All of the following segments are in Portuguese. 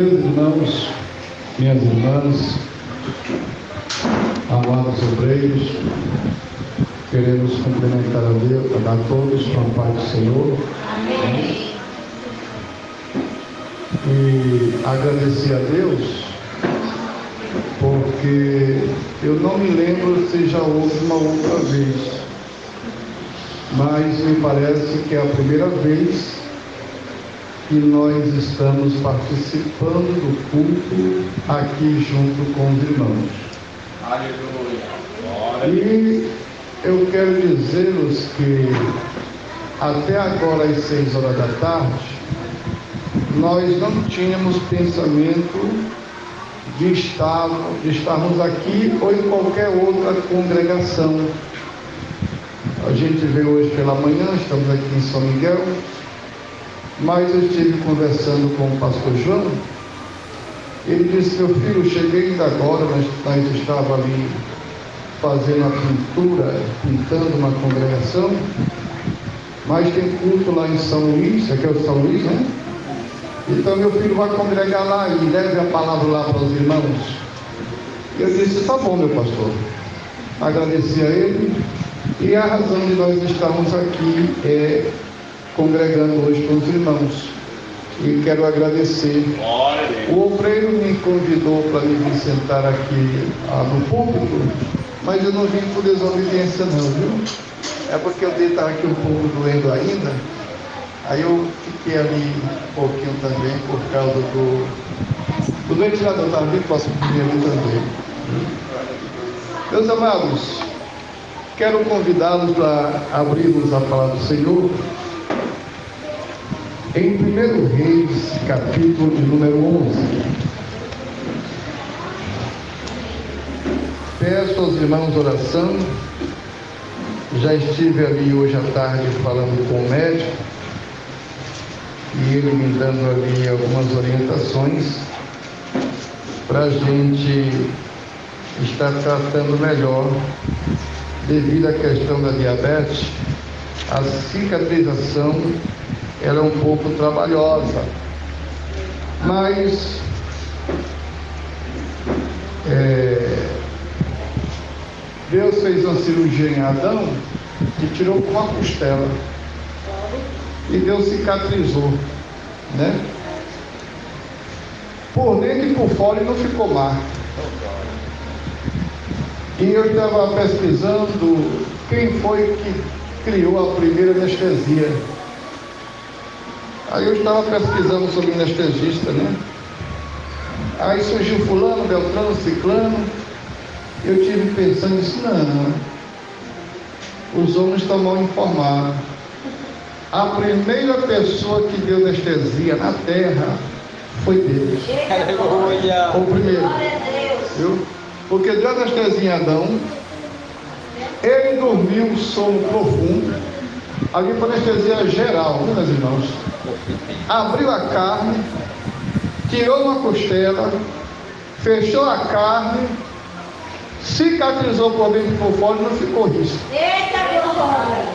Meus irmãos, minhas irmãs, amados obreiros, queremos cumprimentar a Deus, a todos com a paz do Senhor. Amém. E agradecer a Deus, porque eu não me lembro se já houve uma outra vez, mas me parece que é a primeira vez que nós estamos participando do culto aqui junto com os irmãos. Aleluia! E eu quero dizer-vos que até agora às 6 horas da tarde nós não tínhamos pensamento de estarmos aqui ou em qualquer outra congregação. A gente veio hoje pela manhã, estamos aqui em São Miguel, mas eu estive conversando com o pastor João. Ele disse: meu filho, cheguei ainda agora, nós estava ali fazendo a pintura, pintando uma congregação, mas tem culto lá em São Luís, aqui é o São Luís, né? Então meu filho vai congregar lá e leve a palavra lá para os irmãos. Eu disse: tá bom, meu pastor. Agradeci a ele, e a razão de nós estarmos aqui é congregando hoje com os irmãos, e quero agradecer. O obreiro me convidou para me vir sentar aqui no púlpito, mas eu não vim por desobediência não, viu? É porque o dedo estava aqui um pouco doendo ainda, aí eu fiquei ali um pouquinho também por causa do ventilador, estava bem próximo de mim ali também. Meus amados, quero convidá-los para abrirmos a palavra do Senhor em 1 Reis, capítulo de número 11. Peço aos irmãos oração. Já estive ali hoje à tarde falando com o médico, e ele me dando ali algumas orientações para a gente estar tratando melhor, devido à questão da diabetes. A cicatrização era um pouco trabalhosa, mas Deus fez uma cirurgia em Adão que tirou uma costela, e Deus cicatrizou, né? Por dentro e por fora não ficou marca. E eu estava pesquisando quem foi que criou a primeira anestesia. Aí eu estava pesquisando sobre anestesista, né? Aí surgiu fulano, beltrano, ciclano. Eu tive pensando nisso, não. Os homens estão mal informados. A primeira pessoa que deu anestesia na terra foi Deus. Aleluia! O primeiro. Viu? Porque deu anestesia em Adão, ele dormiu um sono profundo. Ali foi anestesia geral, né, meus irmãos? Abriu a carne, tirou uma costela, fechou a carne, cicatrizou por dentro e por fora e não ficou risco.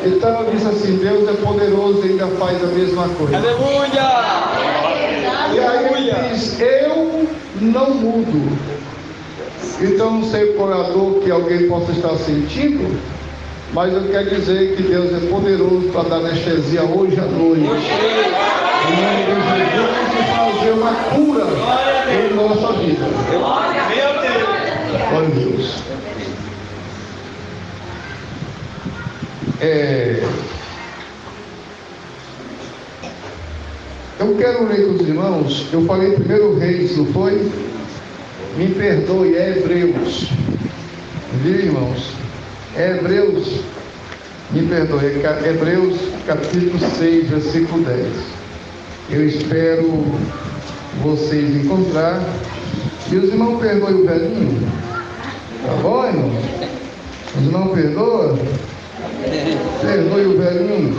Então eu disse assim: Deus é poderoso e ainda faz a mesma coisa. Aleluia! E aí ele diz: eu não mudo. Então não sei qual é a dor que alguém possa estar sentindo, mas eu quero dizer que Deus é poderoso para dar anestesia hoje à noite. Em nome de Jesus, e fazer uma cura em nossa vida. Glória a Deus. Eu quero ler com os irmãos. Eu falei 1 Reis, não foi? Me perdoe, é Hebreus. Viu, irmãos? É Hebreus. Me perdoe, é Hebreus capítulo 6, versículo 10. Eu espero vocês encontrar. E os irmãos perdoem o velhinho? Tá bom, irmão? Os irmãos perdoam? Perdoe o velhinho.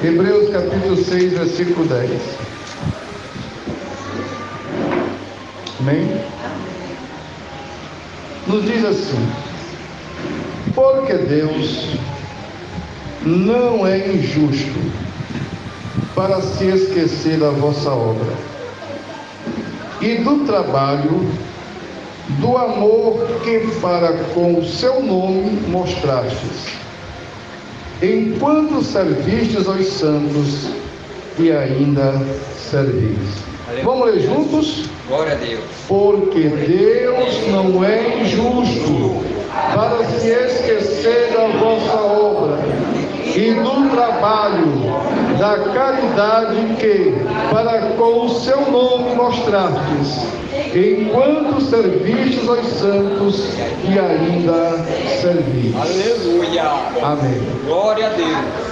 Hebreus capítulo 6, versículo 10. Amém? Nos diz assim: porque Deus não é injusto para se esquecer da vossa obra e do trabalho, do amor que para com o seu nome mostrastes, enquanto servistes aos santos e ainda servis. Vamos ler juntos? Glória a Deus. Porque Deus não é injusto para se esquecer da vossa obra e do trabalho, da caridade que para com o seu nome mostrastes, enquanto servistes aos santos e ainda servis. Aleluia. Amém. Glória a Deus.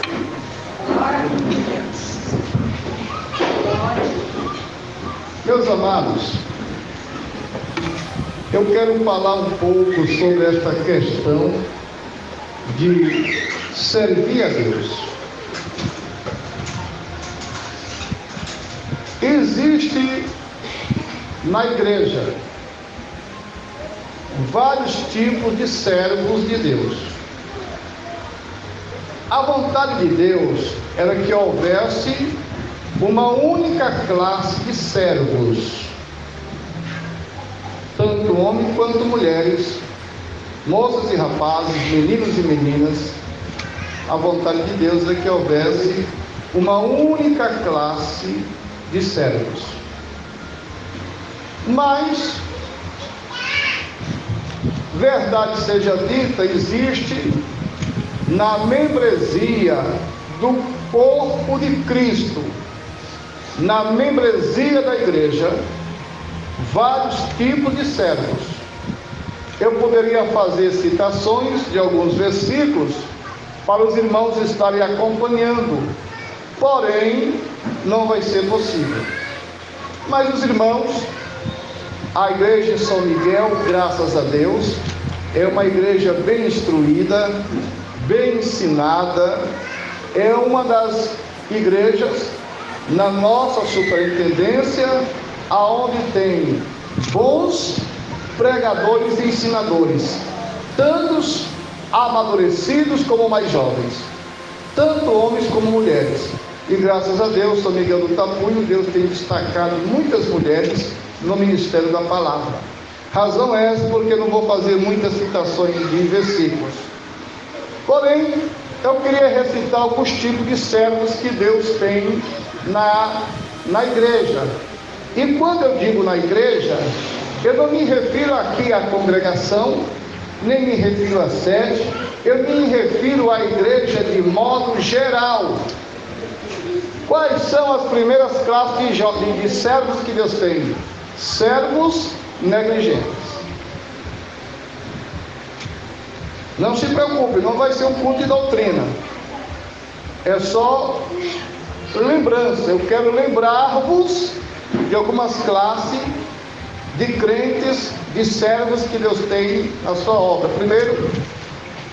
Meus amados, eu quero falar um pouco sobre esta questão de servir a Deus. Existe na igreja vários tipos de servos de Deus. A vontade de Deus era que houvesse uma única classe de servos, tanto homens quanto mulheres, moças e rapazes, meninos e meninas. A vontade de Deus é que houvesse uma única classe de servos. Mas, verdade seja dita, existe na membresia do corpo de Cristo, na membresia da igreja, vários tipos de servos. Eu poderia fazer citações de alguns versículos para os irmãos estarem acompanhando, porém não vai ser possível. Mas os irmãos, a igreja de São Miguel, graças a Deus, é uma igreja bem instruída, bem ensinada, é uma das igrejas na nossa superintendência, aonde tem bons pregadores e ensinadores, tantos amadurecidos como mais jovens, tanto homens como mulheres. E graças a Deus, São Miguel do Tapuio, Deus tem destacado muitas mulheres no ministério da palavra. Razão é essa porque não vou fazer muitas citações de versículos. Porém, eu queria recitar alguns tipos de servos que Deus tem na igreja. E quando eu digo na igreja, eu não me refiro aqui à congregação, nem me refiro à sede, eu me refiro à igreja de modo geral. Quais são as primeiras classes de servos que Deus tem? Servos negligentes. Não se preocupe, não vai ser um culto de doutrina, é só lembrança. Eu quero lembrar-vos de algumas classes de crentes, de servos que Deus tem na sua obra. Primeiro,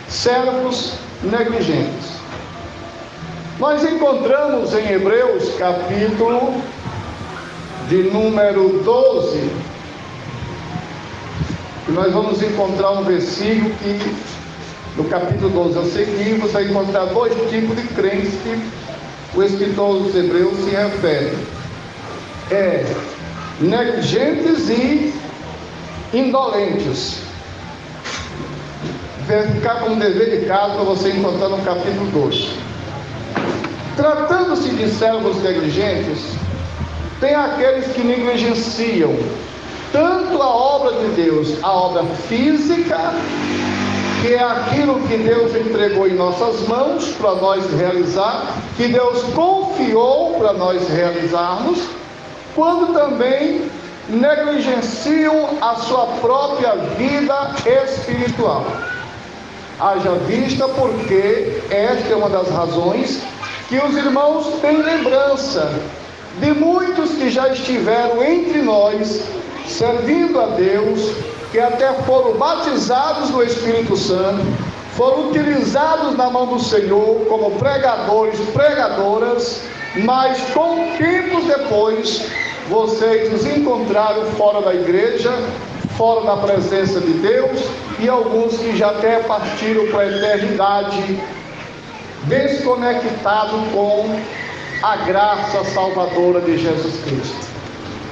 servos negligentes. Nós encontramos em Hebreus, capítulo de número 12, e nós vamos encontrar um versículo que, no capítulo 12 a seguir, você vai encontrar dois tipos de crentes que o escritor dos Hebreus se refere: negligentes e indolentes. Vai ficar como dever de casa para você encontrar no capítulo 12. Tratando-se de servos negligentes, tem aqueles que negligenciam tanto a obra de Deus, a obra física, que é aquilo que Deus entregou em nossas mãos para nós realizar, que Deus confiou para nós realizarmos, quando também negligenciam a sua própria vida espiritual. Haja vista porque esta é uma das razões que os irmãos têm lembrança de muitos que já estiveram entre nós, servindo a Deus, que até foram batizados no Espírito Santo, foram utilizados na mão do Senhor como pregadores, pregadoras, mas com tempos depois, vocês os encontraram fora da igreja, fora da presença de Deus, e alguns que já até partiram para a eternidade, desconectado com a graça salvadora de Jesus Cristo,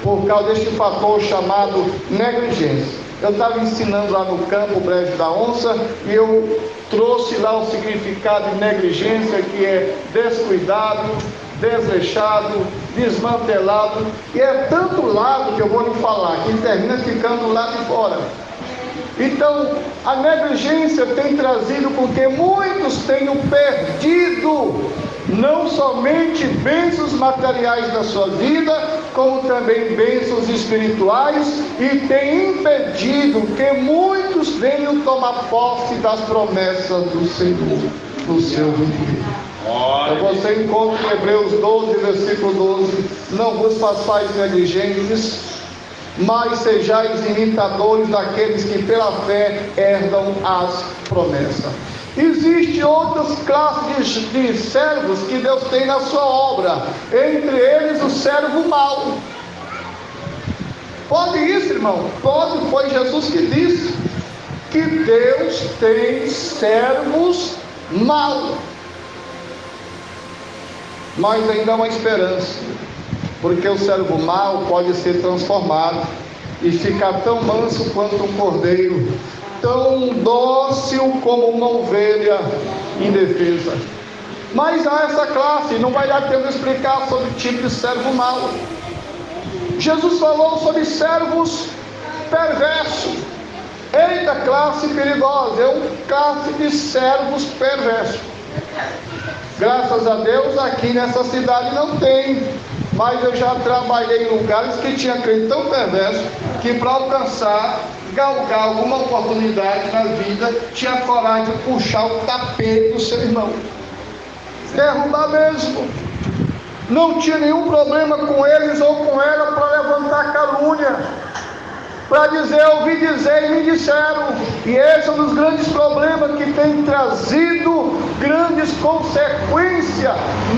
por causa deste fator chamado negligência. Eu estava ensinando lá no campo Brejo da Onça e eu trouxe lá o significado de negligência, que é descuidado, desleixado, desmantelado, e é tanto lado que eu vou lhe falar, que termina ficando lá de fora. Então, a negligência tem trazido com que muitos tenham perdido não somente bênçãos materiais da sua vida, como também bênçãos espirituais, e tem impedido que muitos venham tomar posse das promessas do Senhor no seu viver. Então você encontra em Hebreus 12, versículo 12: não vos façais negligentes, mas sejais imitadores daqueles que pela fé herdam as promessas. Existem outras classes de servos que Deus tem na sua obra, entre eles o servo mau. Pode isso, irmão? Pode. Foi Jesus que disse que Deus tem servos maus, mas ainda há uma esperança, porque o servo mau pode ser transformado e ficar tão manso quanto um cordeiro, tão dócil como uma ovelha indefesa. Mas há essa classe, não vai dar tempo de explicar sobre o tipo de servo mau. Jesus falou sobre servos perversos. Eita, classe perigosa, é uma classe de servos perversos. Graças a Deus aqui nessa cidade não tem, mas eu já trabalhei em lugares que tinha crente tão perverso que para alcançar, galgar alguma oportunidade na vida, tinha coragem de puxar o tapete do seu irmão, derrubar mesmo. Não tinha nenhum problema com eles ou com ela para levantar calúnia, para dizer, eu ouvi dizer e me disseram. E esse é um dos grandes problemas que tem trazido grandes consequências,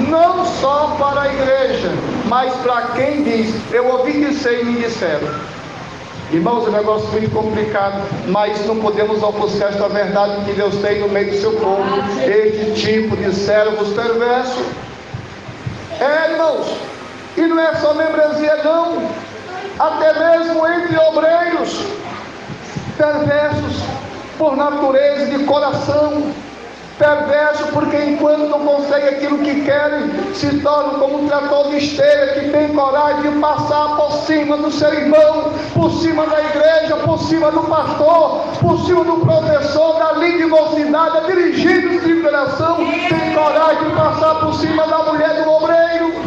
não só para a igreja, mas para quem diz, eu ouvi dizer e me disseram. Irmãos, é um negócio muito complicado, mas não podemos ofuscar esta verdade que Deus tem no meio do seu povo, este tipo de servos perversos. Irmãos, e não é só membresia não, até mesmo entre obreiros perversos por natureza de coração, perverso porque enquanto não consegue aquilo que querem, se tornam como um trator de esteira que tem coragem de passar por cima do seu irmão, por cima da igreja, por cima do pastor, por cima do professor, da linha de mocidade, a dirigente de liberação, tem coragem de passar por cima da mulher do obreiro.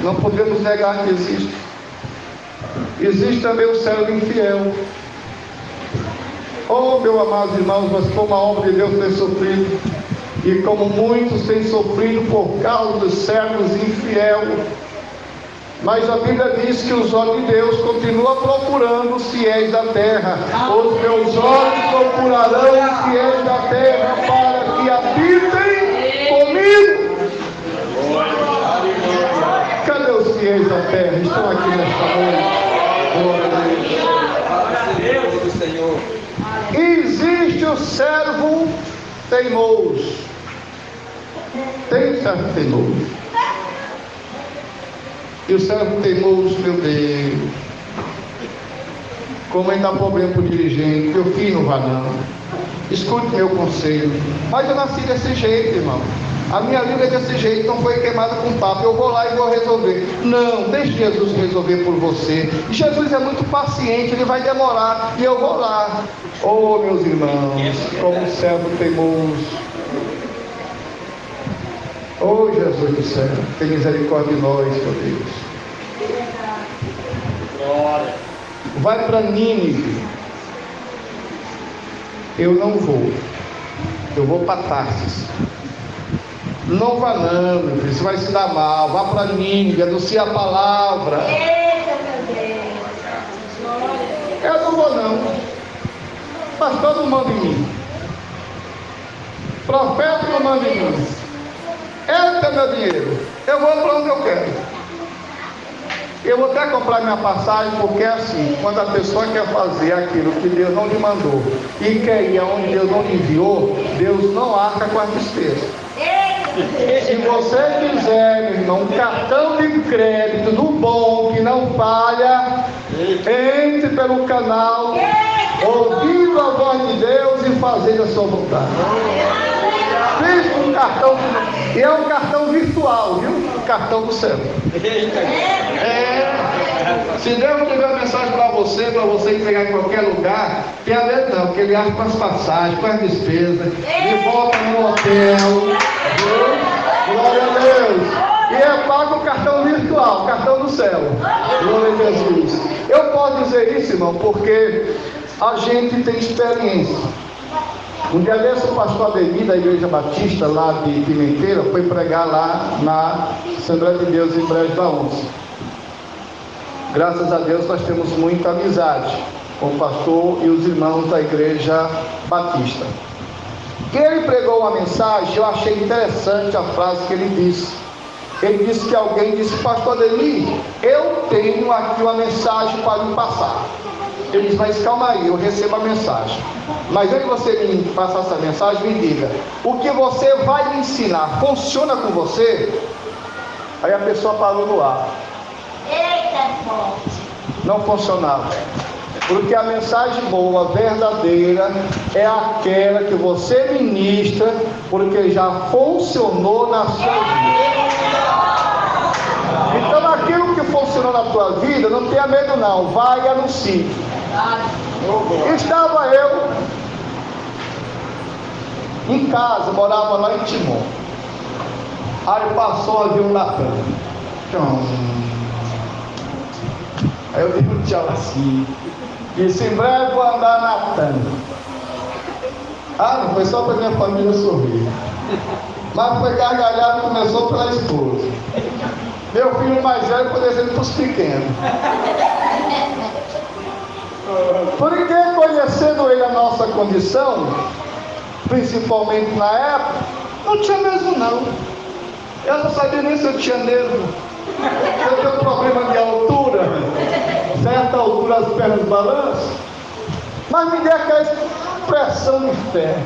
Não podemos negar que existe. Existe também o servo infiel. Oh, meus amados irmãos, mas como a obra de Deus tem sofrido, e como muitos têm sofrido por causa dos servos infiel. Mas a Bíblia diz que os olhos de Deus continuam procurando os fiéis da terra. Os meus olhos procurarão os fiéis da terra para que habitem comigo. Cadê os fiéis da terra? Estão aqui nesta noite. Glória a Deus. Senhor. Existe o servo teimoso. Tem servo teimoso. E o servo teimoso, meu Deus, como ele dá problema para o dirigente, meu filho não vai não. Escute meu conselho. Mas eu nasci desse jeito, irmão. A minha língua é desse jeito, não foi queimada com papo. Eu vou lá e vou resolver. Não, deixe Jesus resolver por você. Jesus é muito paciente, ele vai demorar e eu vou lá. Oh, meus irmãos, como um servo teimoso. Oh, Jesus do céu, tem misericórdia de nós, meu Deus. Glória. Vai para Nínive. Eu não vou. Eu vou para Tarsis. Não vá não, meu filho, você vai se dar mal. Vá para Nínive, anuncia a palavra. Eu não vou não. Pastor não manda em mim. Profeta não manda em mim. Esse é meu dinheiro. Eu vou para onde eu quero. Eu vou até comprar minha passagem, porque é assim, quando a pessoa quer fazer aquilo que Deus não lhe mandou e quer ir aonde Deus não lhe enviou, Deus não arca com a despesa. Se você quiser, meu irmão, um cartão de crédito do bom, que não falha, entre pelo canal, ouvindo a voz de Deus e fazendo a sua vontade. Fiz um cartão, e é um cartão virtual, viu? Um cartão do céu. Se Deus tiver uma mensagem para você entregar em qualquer lugar, tem a ver não, porque ele acha com as passagens, com as despesas, de volta no hotel, viu? Glória a Deus. E é pago o cartão virtual, cartão do céu. Glória a Jesus. Eu posso dizer isso, irmão, porque a gente tem experiência. Um dia desse, o pastor Ademir, da Igreja Batista, lá de Pimenteira, foi pregar lá na Assembleia de Deus em Brejo da Onça. Graças a Deus nós temos muita amizade com o pastor e os irmãos da Igreja Batista. Que ele pregou uma mensagem, eu achei interessante a frase que ele disse. Ele disse que alguém disse: pastor Ademir, eu tenho aqui uma mensagem para lhe passar. Ele disse: mas calma aí, eu recebo a mensagem. Mas antes de você me passar essa mensagem, me diga, o que você vai me ensinar funciona com você? Aí a pessoa parou no ar. Não funcionava. Porque a mensagem boa, verdadeira, é aquela que você ministra, porque já funcionou na sua vida. Então aquilo que funcionou na tua vida, não tenha medo não, vai e anuncie. Estava eu em casa, morava lá em Timon. Aí passou um avião na frente. Aí eu dei um tchau assim. Disse: em breve vou andar na Tânia. Não foi só para minha família sorrir. Mas foi gargalhado, começou pela esposa. Meu filho mais velho foi descendo para os pequenos. Porque conhecendo ele a nossa condição, principalmente na época, não tinha mesmo não. Eu não sabia nem se eu tinha nervo. Eu tenho um problema de altura, certa altura as pernas balançam, mas me deu aquela expressão de fé.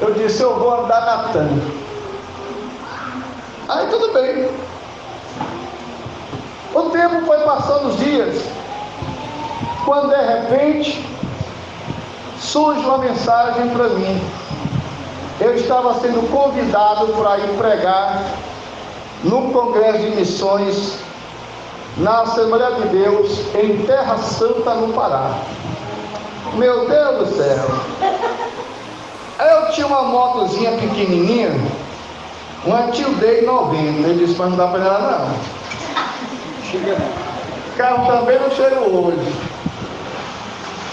Eu disse: eu vou andar na Tânia. Aí tudo bem. O tempo foi passando os dias, quando de repente surge uma mensagem para mim. Eu estava sendo convidado para ir pregar num congresso de missões na Assembleia de Deus em Terra Santa, no Pará. Meu Deus do céu! Eu tinha uma motozinha pequenininha, uma Tio Day 90. Ele disse: mas não dá para ela não. O carro também não chega hoje.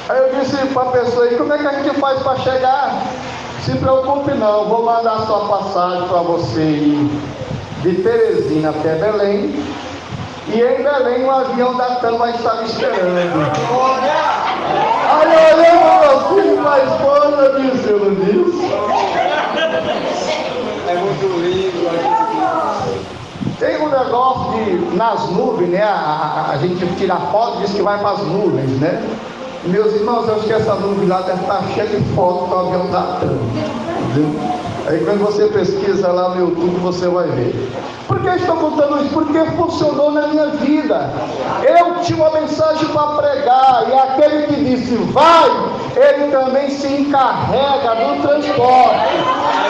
Aí eu disse para a pessoa: e como é que a gente faz para chegar? Se preocupe não, vou mandar sua passagem para você ir de Teresina até Belém, e em Belém o avião da TAM vai estar esperando. Aí eu olhei para meu filho e para a esposa e disse: eu não disse? É muito lindo. Tem um negócio de, nas nuvens, né? A gente tira foto e diz que vai para as nuvens, né? Meus irmãos, eu acho que essa nuvem lá deve estar cheia de fotos do avião da TAM. Aí quando você pesquisa lá no YouTube, você vai ver. Por que eu estou contando isso? Porque funcionou na minha vida. Eu tinha uma mensagem para pregar, e aquele que disse vai, ele também se encarrega do transporte.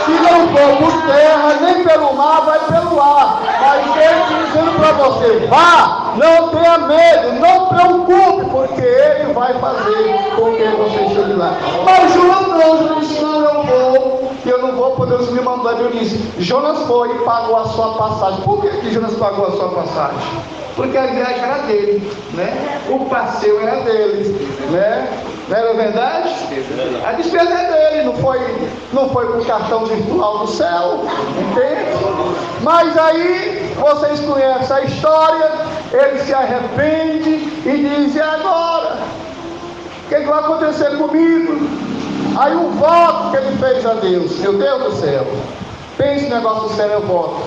Se não for por terra, nem pelo mar, vai pelo ar. Mas ele dizendo para você: vá, não tenha medo, não preocupe, porque ele vai fazer com que você chegue lá. Mas Jonas não, disse: não, eu vou. Eu não vou, poder me mandar. Eu disse: Jonas foi e pagou a sua passagem. Por que Jonas pagou a sua passagem? Porque a viagem era dele, né? O passeio era dele, né? Não era verdade? A despesa é dele, não foi com o cartão virtual do céu, entende? Mas aí, vocês conhecem a história, ele se arrepende e diz: e agora? O que vai acontecer comigo? Aí o voto que ele fez a Deus, meu Deus do céu, pense no negócio sério, eu voto.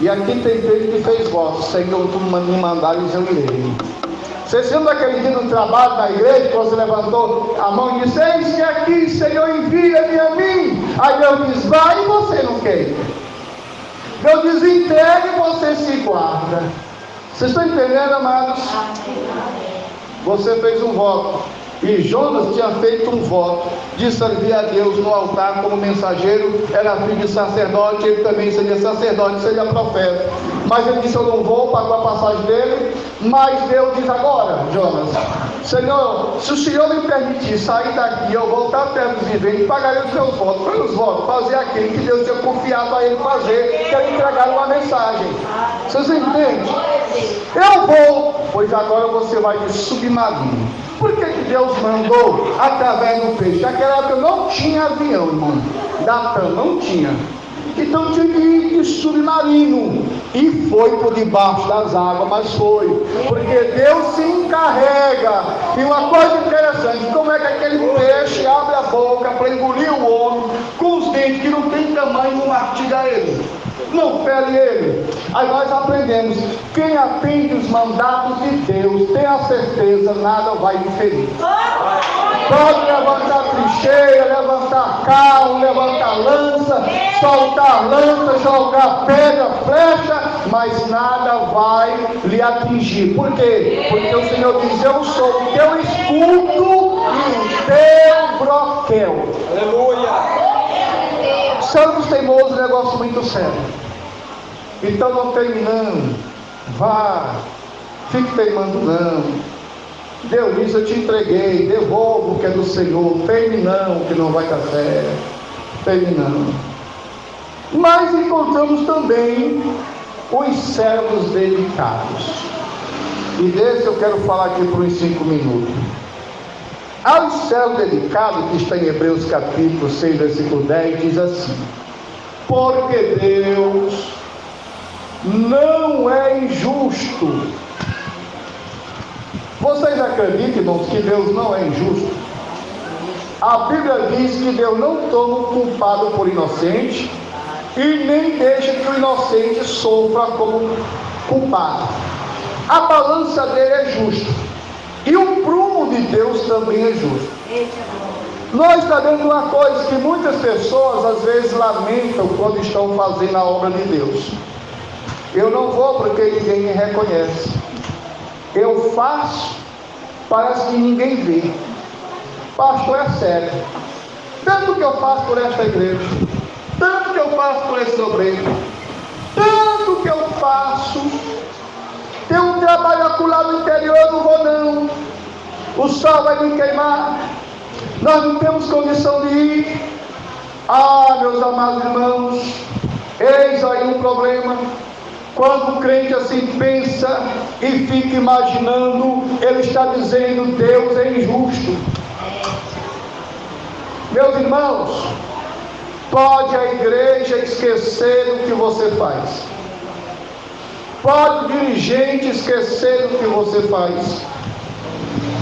E aqui tem gente que fez voto: Senhor, tu me mandares, eu irei. Vocês lembram daquele dia do trabalho na igreja, que você levantou a mão e disse: eis que aqui, Senhor, envia-me a mim. Aí Deus diz: vai, e você não quer. Deus diz: entregue e você se guarda. Vocês estão entendendo, amados? Você fez um voto, e Jonas tinha feito um voto de servir a Deus no altar como mensageiro. Era filho de sacerdote, ele também seria sacerdote, seria profeta. Mas ele disse: eu não vou pagar a passagem dele. Mas Deus diz: agora, Jonas, Senhor, se o Senhor me permitir sair daqui, eu voltar à terra dos viventes, pagarei os meus votos. Para os votos, fazer aquilo que Deus tinha confiado a ele fazer, que era entregar uma mensagem. Vocês entendem? Eu vou, pois agora você vai de submarino. Por que Deus mandou através do peixe? Naquela época não tinha avião, irmão. Datã não tinha. Então tinha que ir de submarino. E foi por debaixo das águas, mas foi. Porque Deus se encarrega. E uma coisa interessante: como é que aquele peixe abre a boca para engolir o homem com os dentes que não tem tamanho, não mastiga ele, não fere ele. Aí nós aprendemos: quem atende os mandatos de Deus tem a certeza, nada vai lhe ferir. Pode levantar trincheira, levantar carro, levantar lança, soltar lança, jogar pedra, flecha, mas nada vai lhe atingir. Por quê? Porque o Senhor diz: eu sou o teu escudo e o teu broquel. Aleluia! Santos teimosos, negócio muito sério. Então não teme não, vá, fique teimando não. Deus diz: eu te entreguei, devolvo o que é do Senhor. Teme não, que não vai dar certo. Teme não. Mas encontramos também os servos delicados. E desse eu quero falar aqui por uns 5 minutos. Há o servo delicado, que está em Hebreus capítulo 6, versículo 10, diz assim: porque Deus não é injusto. Vocês acreditam, irmãos, que Deus não é injusto? A Bíblia diz que Deus não toma o culpado por inocente e nem deixa que o inocente sofra como culpado. A balança dele é justa e o prumo de Deus também é justo. Nós sabemos uma coisa que muitas pessoas às vezes lamentam quando estão fazendo a obra de Deus: eu não vou porque ninguém me reconhece. Eu faço, parece que ninguém vê. Pastor, é sério. Tanto que eu faço por esta igreja, tanto que eu faço por esse obreiro, tanto que eu faço. Tem um trabalho acolá no interior, eu não vou não. O sol vai me queimar. Nós não temos condição de ir. Ah, meus amados irmãos, eis aí um problema. Quando o crente assim pensa e fica imaginando, ele está dizendo: Deus é injusto. Meus irmãos, pode a igreja esquecer o que você faz, pode o dirigente esquecer o que você faz,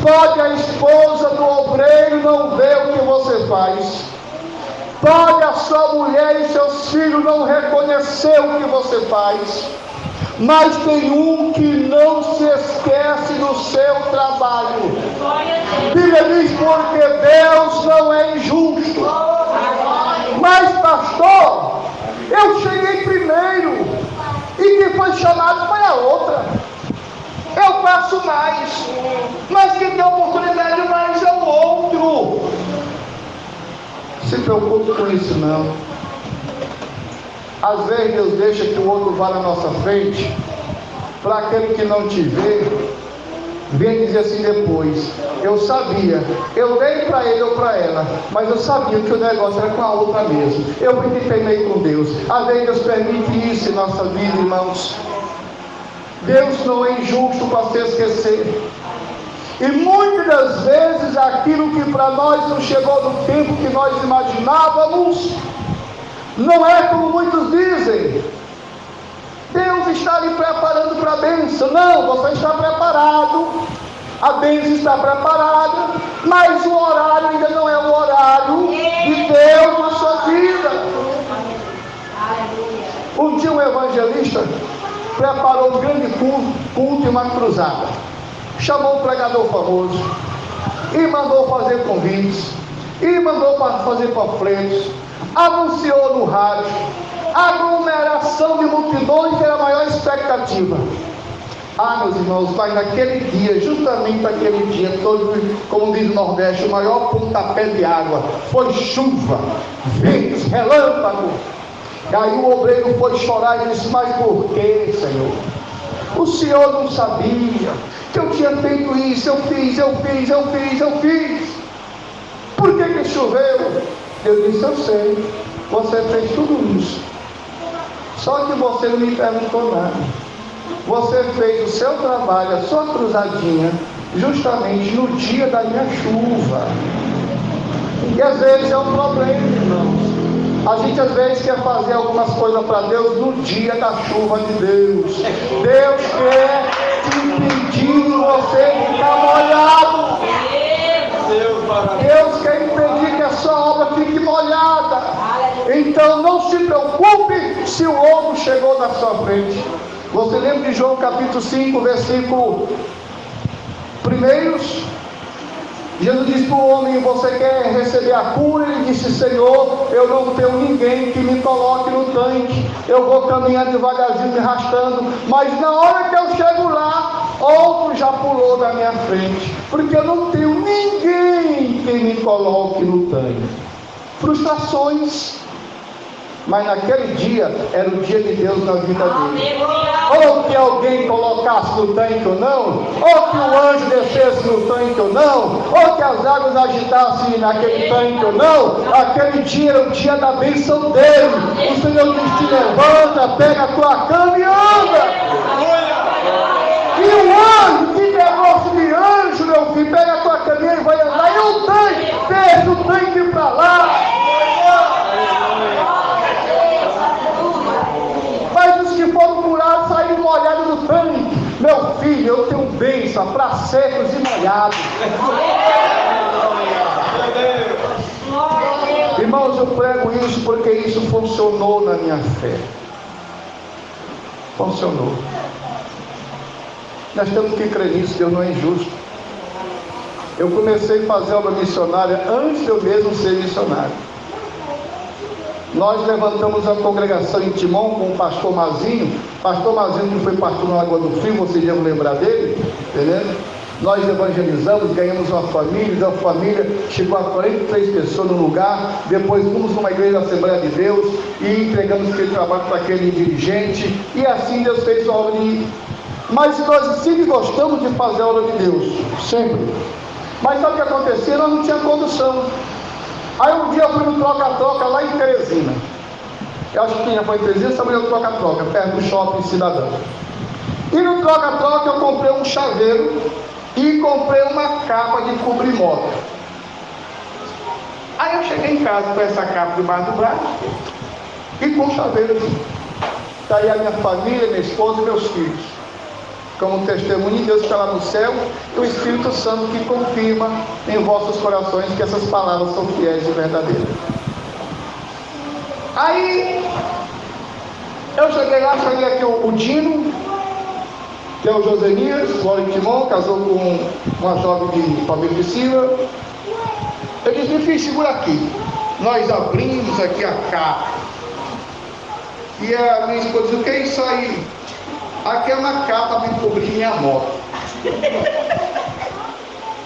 pode a esposa do obreiro não ver o que você faz, pode a sua mulher e seus filhos não reconhecer o que você faz, mas tem um que não se esquece do seu trabalho. Bíblia diz: porque Deus não é injusto. Mas pastor, eu cheguei primeiro e quem foi chamado foi a outra. Eu faço mais, mas quem tem oportunidade mais é o outro. Se preocupe com isso não. Às vezes Deus deixa que o outro vá na nossa frente, para aquele que não te vê, vem dizer assim depois: eu sabia, eu dei para ele ou para ela, mas eu sabia que o negócio era com a outra mesmo. Eu me empenhei com Deus. Às vezes Deus permite isso em nossa vida, irmãos. Deus não é injusto para se esquecer. E muitas das vezes aquilo que para nós não chegou no tempo que nós imaginávamos, não é como muitos dizem: Deus está lhe preparando para a bênção. Não, você está preparado, a bênção está preparada, mas o horário ainda não é o horário de Deus na sua vida. Um dia um evangelista preparou um grande culto e uma cruzada. Chamou um pregador famoso e mandou fazer convites, e mandou fazer panfletos, anunciou no rádio, aglomeração de multidões era a maior expectativa. Meus irmãos, mas naquele dia, justamente naquele dia, como diz o Nordeste, o maior pontapé de água foi chuva, ventos, relâmpago. E aí o obreiro foi chorar e disse: mas por que, Senhor? O Senhor não sabia que eu tinha feito isso, eu fiz. Por que choveu? Eu disse: eu sei, você fez tudo isso, só que você não me perguntou nada. Você fez o seu trabalho, a sua cruzadinha, justamente no dia da minha chuva. E às vezes é um problema, irmãos. A gente às vezes quer fazer algumas coisas para Deus no dia da chuva de Deus. Deus quer te impedir de você ficar molhado. Deus quer impedir que a sua obra fique molhada. Então não se preocupe se o lobo chegou na sua frente. Você lembra de João capítulo 5, versículo 1? Jesus disse para o homem: você quer receber a cura? Ele disse: Senhor, eu não tenho ninguém que me coloque no tanque. Eu vou caminhando devagarzinho, me arrastando, mas na hora que eu chego lá, outro já pulou da minha frente, porque eu não tenho ninguém que me coloque no tanque. Frustrações. Mas naquele dia, era o dia de Deus na vida dele. Ou que alguém colocasse no tanque ou não, ou que o anjo descesse no tanque ou não, ou que as águas agitassem naquele tanque ou não, aquele dia era o dia da bênção dele. O Senhor diz: te levanta, pega a tua cama e anda. E o anjo, que negócio de anjo, meu filho, pega a tua caminha e vai andar. E o tanque, deixa o tanque para lá. Mas os que foram curados saíram molhados do tanque. Meu filho, eu tenho bênção para secos e molhados. Irmãos, eu prego isso porque isso funcionou na minha fé. Funcionou. Nós temos que crer nisso. Deus não é injusto. Eu comecei a fazer obra missionária antes de eu mesmo ser missionário. Nós levantamos a congregação em Timon com o pastor Mazinho. Pastor Mazinho, que foi pastor na Lagoa do Frio, vocês devem lembrar dele, entendeu? Nós evangelizamos, ganhamos uma família chegou a 43 pessoas no lugar. Depois fomos numa igreja da Assembleia de Deus e entregamos aquele trabalho para aquele dirigente. E assim Deus fez a obra de... Mas nós sempre gostamos de fazer a obra de Deus, sempre. Mas sabe o que acontecia? Nós não tínhamos condução. Aí um dia eu fui no troca-troca lá em Teresina. Eu acho que já foi em Teresina, essa mulher do troca-troca, perto do shopping Cidadão. E no troca-troca eu comprei um chaveiro e comprei uma capa de cobrir moto. Aí eu cheguei em casa com essa capa debaixo do braço e com o chaveiro. Está aí a minha família, minha esposa e meus filhos. Como testemunho de Deus que está lá no céu, e o Espírito Santo que confirma em vossos corações que essas palavras são fiéis e verdadeiras. Aí eu cheguei lá, cheguei aqui o Dino, que é o Josenias, mora em Timon, casou com uma jovem de Palmeira de Silva. Eu disse: meu filho, segura aqui. Nós abrimos aqui a capa. E a minha esposa disse: o que é isso aí? Aqui é uma capa para cobrir minha moto.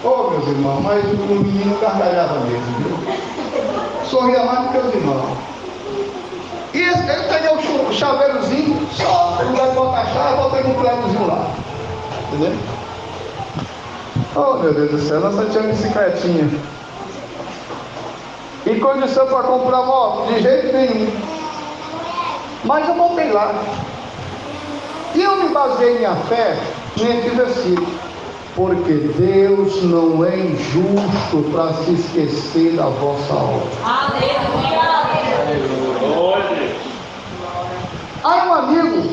Meus irmãos, mas o menino gargalhava mesmo, viu? Sorria mais do que os irmãos. E eu peguei o chaveirozinho, só ele vai botar a chave, botei no prédiozinho lá. Entendeu? Meu Deus do céu, nós só tínhamos bicicletinha. E condição para comprar moto? De jeito nenhum. Mas eu voltei lá. E eu me baseei minha fé nesse versículo. Porque Deus não é injusto para se esquecer da vossa obra. Aí um amigo,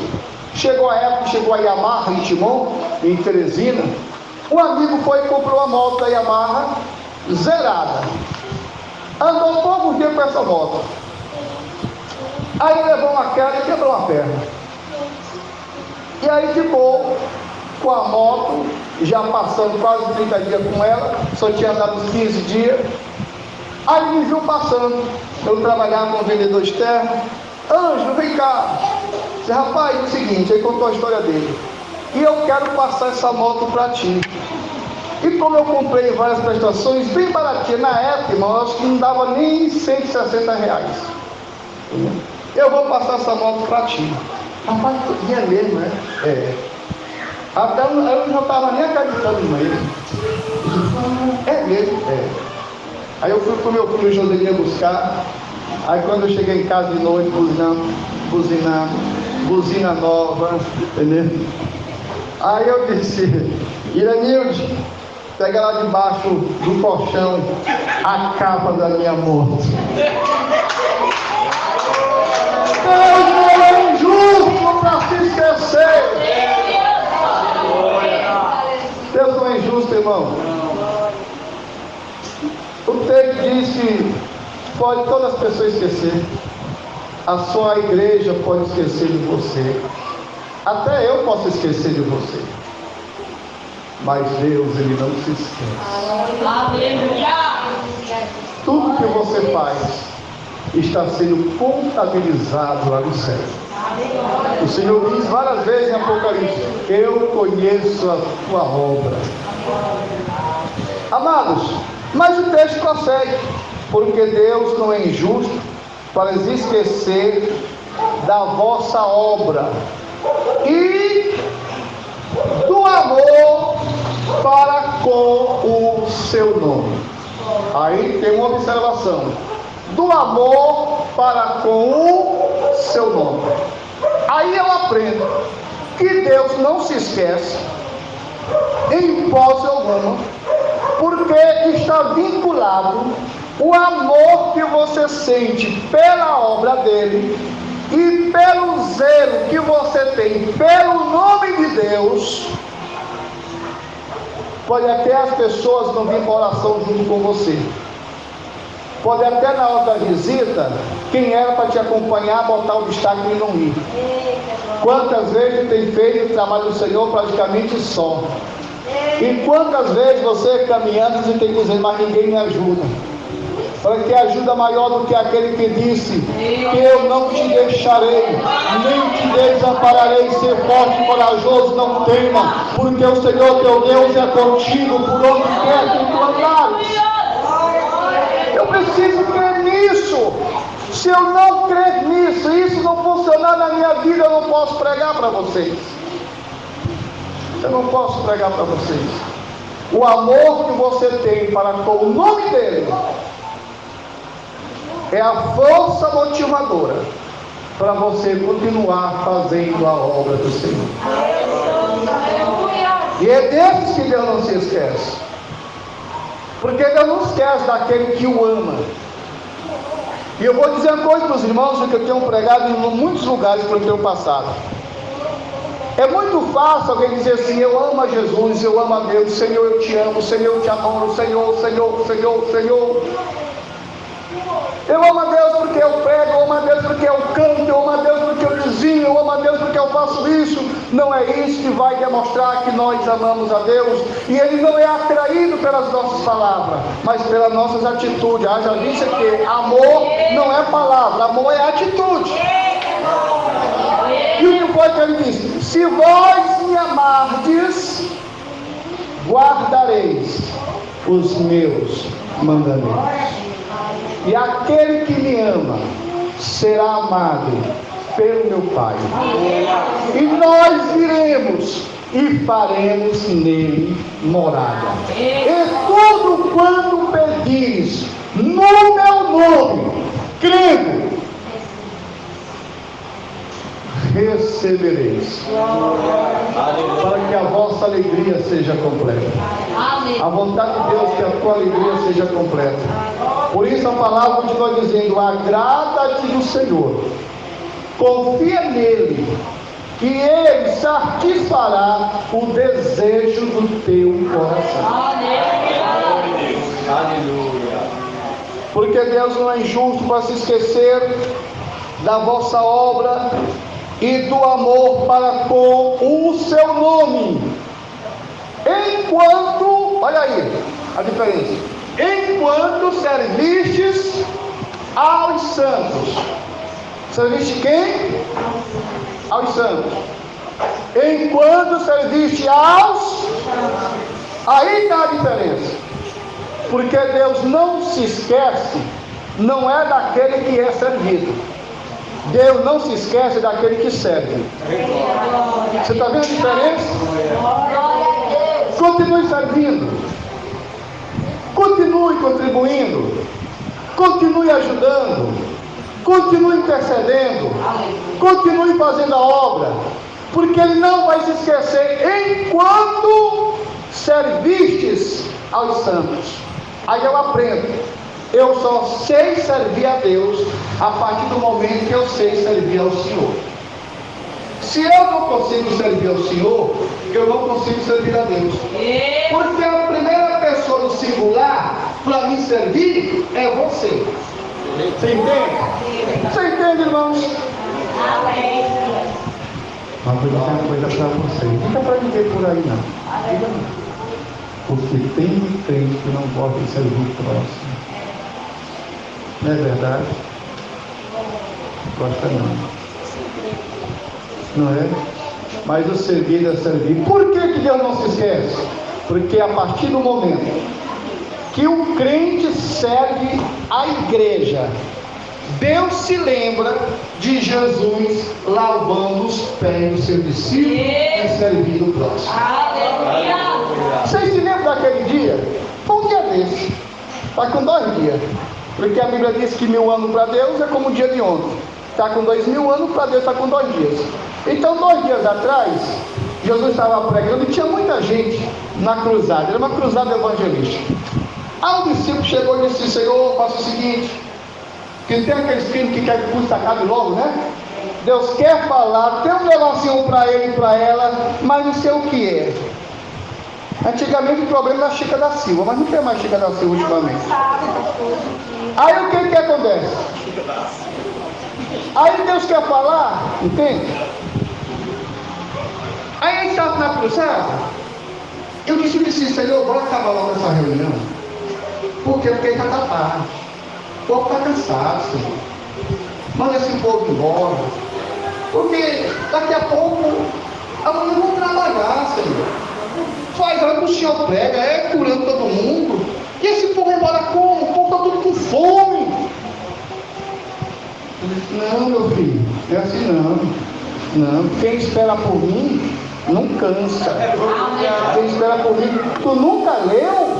chegou a Yamaha em Timon, em Teresina. Um amigo foi e comprou uma moto da Yamaha zerada. Andou poucos dias com essa moto. Aí levou uma queda e quebrou uma perna. E aí ficou com a moto, já passando quase 30 dias com ela, só tinha andado uns 15 dias. Aí me viu passando. Eu trabalhava com vendedor externo, Ângelo, vem cá. Disse, rapaz, é o seguinte, aí contou a história dele. E eu quero passar essa moto para ti. E como eu comprei várias prestações bem baratinhas, na época, irmão, acho que não dava nem 160 reais. Eu vou passar essa moto para ti. Rapaz, e é mesmo, né? É. Até eu não estava nem acreditando mesmo. É mesmo? É. Aí eu fui com meu filho José buscar. Aí quando eu cheguei em casa de noite, buzina nova, entendeu? Aí eu disse, Iranilde, pega lá debaixo do colchão a capa da minha moto. Deus não é injusto para se esquecer. Deus não é injusto, irmão. O texto diz que pode todas as pessoas esquecer. A sua igreja pode esquecer de você. Até eu posso esquecer de você. Mas Deus, Ele não se esquece. Tudo que você faz está sendo contabilizado lá no céu. O Senhor diz várias vezes em Apocalipse: eu conheço a tua obra. Amados, mas o texto prossegue, porque Deus não é injusto para esquecer da vossa obra e do amor para com o seu nome. Aí tem uma observação: do amor para com o seu nome. Aí eu aprendo que Deus não se esquece em hipótese alguma, porque está vinculado o amor que você sente pela obra dele e pelo zelo que você tem pelo nome de Deus. Pode até as pessoas não virem para oração junto com você. Pode até na hora da visita, quem era para te acompanhar, botar o obstáculo e não ir. Quantas vezes tem feito o trabalho do Senhor praticamente só? E quantas vezes você caminhando, você tem que dizer, mas ninguém me ajuda. Para que ajuda maior do que aquele que disse que eu não te deixarei, nem te desampararei. Ser forte e corajoso, não tema, porque o Senhor teu Deus é contigo por onde quer que tu andares. Eu preciso crer nisso. Se eu não crer nisso, isso não funcionar na minha vida, eu não posso pregar para vocês. Eu não posso pregar para vocês. O amor que você tem para com o nome dele é a força motivadora para você continuar fazendo a obra do Senhor. E é desses que Deus não se esquece. Porque Deus não esquece daquele que o ama. E eu vou dizer uma coisa para os irmãos, que eu tenho pregado em muitos lugares pelo tempo passado. É muito fácil alguém dizer assim: eu amo a Jesus, eu amo a Deus, Senhor, eu te amo, Senhor, eu te adoro, Senhor, Senhor, Senhor, Senhor. Eu amo a Deus porque eu prego, eu amo a Deus porque eu canto, eu amo a Deus porque eu desenho, eu amo a Deus porque eu faço isso. Não é isso que vai demonstrar que nós amamos a Deus. E Ele não é atraído pelas nossas palavras, mas pelas nossas atitudes. Já disse que amor não é palavra, amor é atitude. E o que foi que Ele disse? Se vós me amardes, guardareis os meus mandamentos. E aquele que me ama será amado pelo meu Pai. E nós viremos e faremos nele morada. E tudo quanto pedires no meu nome, crendo, recebereis, para que a vossa alegria seja completa. A vontade de Deus é que a tua alegria seja completa. Por isso a palavra continua dizendo: agrada-te do Senhor, confia nele, que ele satisfará o desejo do teu coração. Aleluia. Porque Deus não é injusto para se esquecer da vossa obra e do amor para com o seu nome, enquanto, olha aí a diferença, enquanto servistes aos santos. Serviste quem? Aos santos. Enquanto serviste aos... Aí está a diferença. Porque Deus não se esquece, não é daquele que é servido. Deus não se esquece daquele que serve. Você está vendo a diferença? Continue servindo. Continue contribuindo. Continue ajudando. Continue intercedendo. Continue fazendo a obra. Porque Ele não vai se esquecer enquanto servistes aos santos. Aí eu aprendo. Eu só sei servir a Deus a partir do momento que eu sei servir ao Senhor. Se eu não consigo servir ao Senhor, eu não consigo servir a Deus. Porque a primeira pessoa no singular para me servir é você. Você entende? Você entende, irmãos? Mas vou dizer uma coisa para vocês. Não dá para viver por aí, não. Porque tem crente que não gosta de servir o próximo. Não é verdade? Gosta não é? Mas o servir é servir. Por que Deus não se esquece? Porque a partir do momento que o crente serve a igreja, Deus se lembra de Jesus lavando os pés do seu discípulo e servindo o próximo. Vocês se lembram daquele dia? Foi um dia desse. Está com 2 dias. Porque a Bíblia diz que 1000 anos para Deus é como o dia de ontem. Está com 2000 anos, para Deus está com 2 dias. Então, 2 dias atrás, Jesus estava pregando e tinha muita gente na cruzada. Era uma cruzada evangelística. Aí o discípulo chegou e disse: Senhor, faça o seguinte, que tem aqueles crentes que querem que o curso acabe logo, né? Deus quer falar, tem um negocinho para ele e para ela, mas não sei o que é. Antigamente o problema era a Chica da Silva, mas não tem mais Chica da Silva ultimamente. Aí o que acontece? Aí Deus quer falar, entende? Aí a gente estava na cruzada. Eu disse assim: Senhor, bora acabar logo essa reunião. Por quê? Porque já está tarde. O povo está cansado, Senhor. Manda esse povo embora. Porque daqui a pouco amanhã vão trabalhar, Senhor. Faz algo que o Senhor prega, curando todo mundo. E esse povo vai embora como? O povo está tudo com fome. Eu disse: não, meu filho, não é assim não. Quem espera por mim não cansa. Quem espera por mim. Tu nunca leu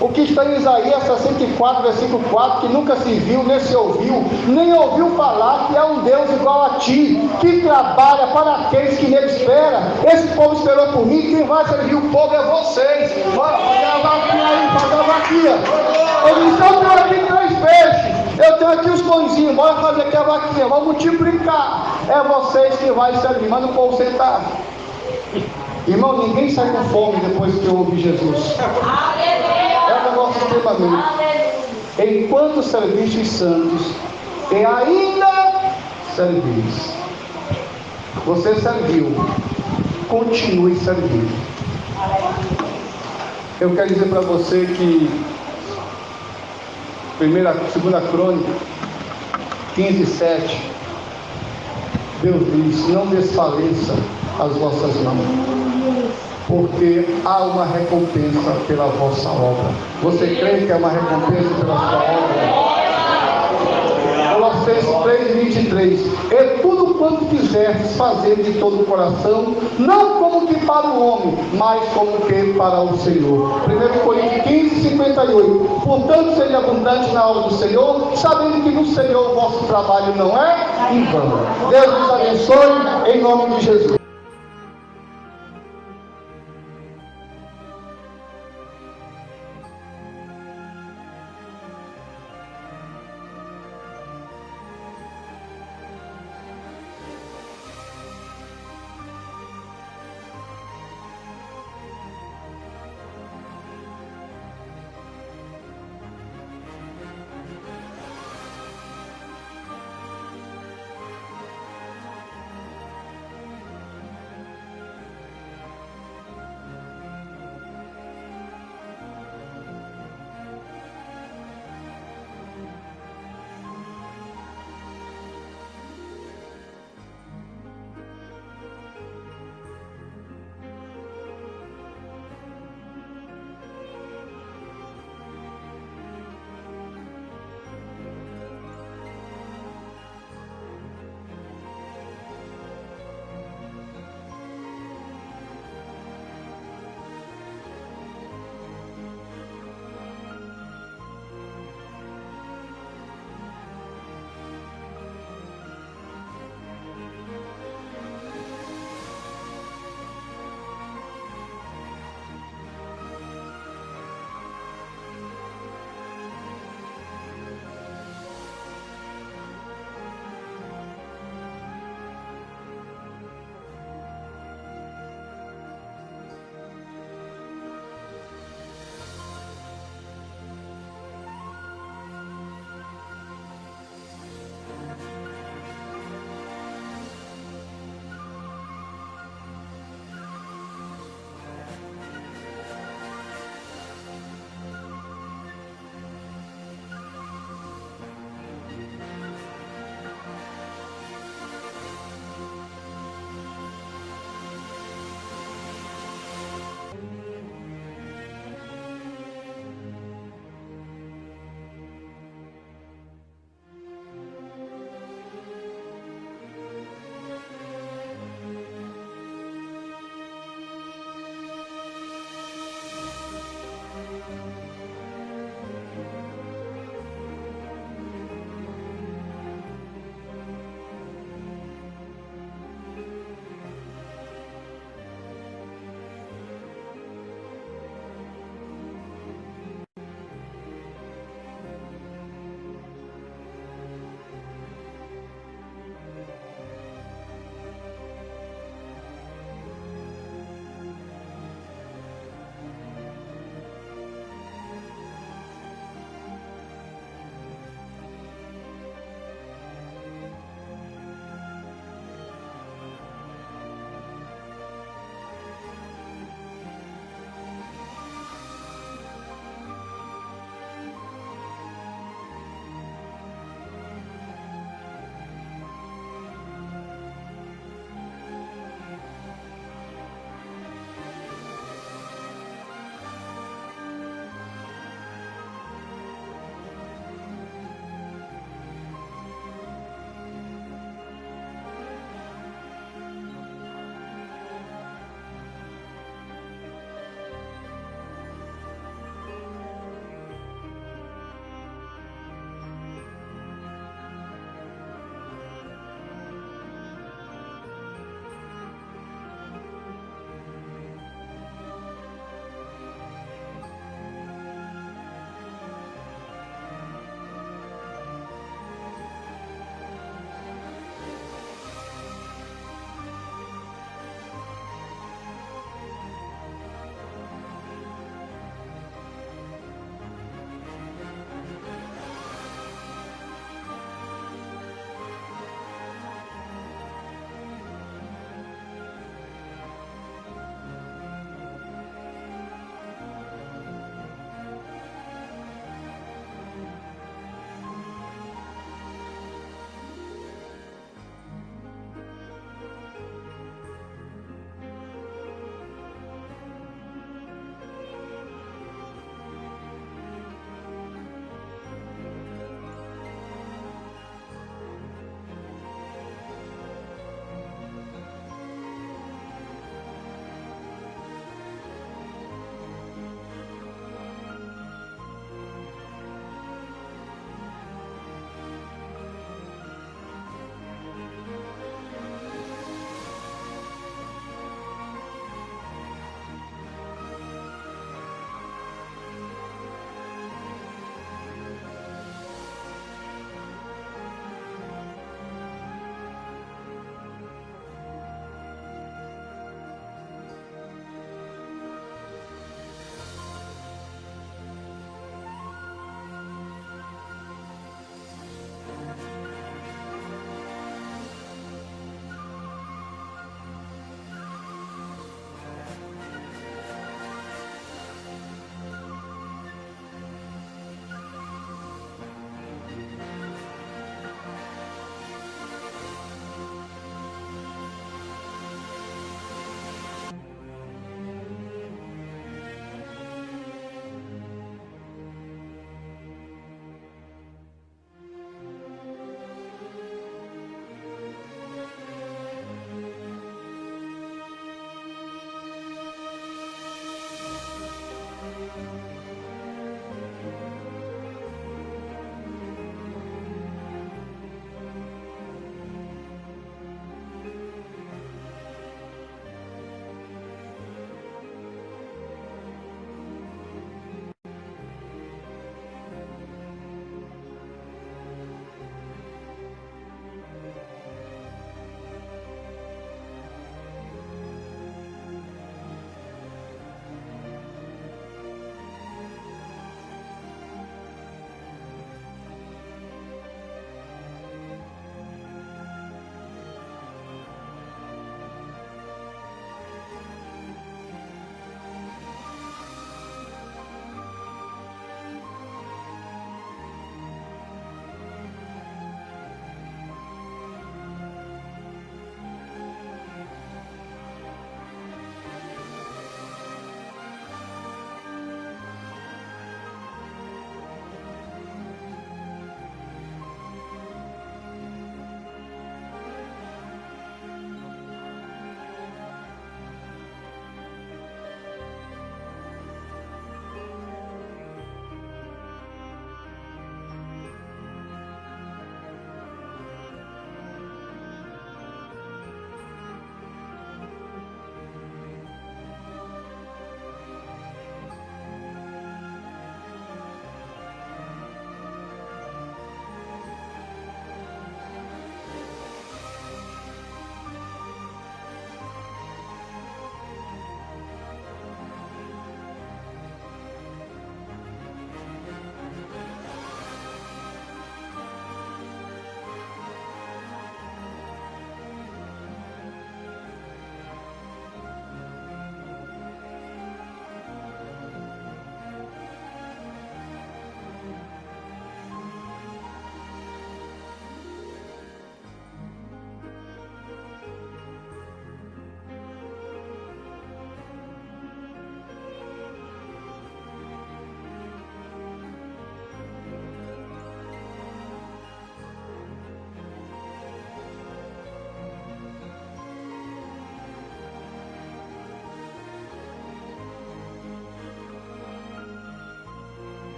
o que está em Isaías 64, versículo 4, que nunca se viu, nem se ouviu, nem ouviu falar que é um Deus igual a ti, que trabalha para aqueles que nele esperam. Esse povo esperou por mim, quem vai servir o povo é vocês. Bora fazer a vaquinha aí, fazer a vaquinha. Eu disse: eu tenho aqui 3 peixes, eu tenho aqui os pãezinhos, bora fazer aqui a vaquinha, vamos multiplicar. É vocês que vai servir, manda o povo sentar. Irmão, ninguém sai com fome depois que ouve Jesus. É um negócio extremamente. Enquanto servistes santos, e ainda servis. Você serviu, continue servindo. Eu quero dizer para você que 2 Crônica 15:7, Deus diz: não desfaleça as vossas mãos, porque há uma recompensa pela vossa obra. Você crê que há uma recompensa pela sua obra? Colossenses 3:23. E tudo quanto quiserdes fazer de todo o coração, não como que para o homem, mas como que para o Senhor. 1 Coríntios 15:58. Portanto, seja abundante na obra do Senhor, sabendo que no Senhor o vosso trabalho não é em vão. Deus nos abençoe, em nome de Jesus.